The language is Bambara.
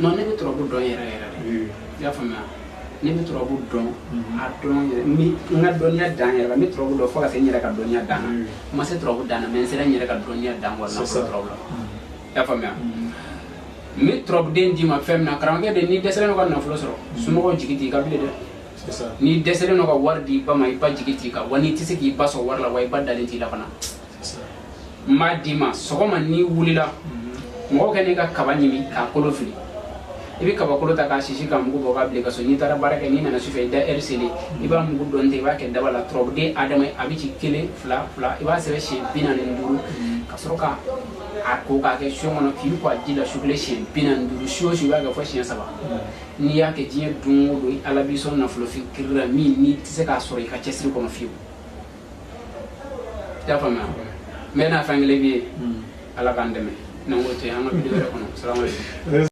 non ne bɛ turabu dɔn yɛrɛ yɛrɛ de i y'a faamuya ne bɛ turabu dɔn a dɔn yɛrɛ n ka dɔnniya dan yɛrɛ la n bɛ turabu dɔn fo ka se n yɛrɛ ka dɔnniya dan na n ma se turabu dan na mais n sera n yɛrɛ ka dɔnniya dan wala nafolo turabu la i y'a faamuya n bɛ turabuden d'i ma fɛn min na karamɔgɔkɛ de n'i dɛsɛlen don ka nafolo sɔrɔ somɔgɔw jigi t'i kan bilen dɛ n'i dɛsɛlen don ka wari di i ba ma i ba jigi t'i kan wa n'i tɛ se k'i ba sɔrɔ wari la wa i ba dalen t'i la fana n b'a d'i ma sɔgɔma n'i wulila mɔgɔ kɛ n'i ka kaba ɲimi k'a kolo fili i bɛ kabakolo ta k'a sisi ka mugu bɔ k'a bilen ka so n'i taara baara kɛ n'i nana sufɛ i da heure selen i b'a mugu dɔn ten i b'a kɛ daba la turabuden adama a bɛ ci 1 2 2 i b'a sɛbɛn siɲɛ 45 ka sɔrɔ ka a ko k'a kɛ son kɔnɔ k'i ko a ji la su kelen siɲɛ 45 su o su i b'a kɛ fo siɲɛ 3 n'i y'a kɛ diɲɛ don o don ala b'i sɔn nafolo fi kiri la min n'i tɛ se k'a sɔrɔ i ka cɛsiri kɔnɔ fiyewu i y'a faamuya n bɛ n'a fɛn kelen b'i ye ala k'an dɛmɛ n'an k'o to yen an ka video wɛrɛ kɔnɔ salamaleykum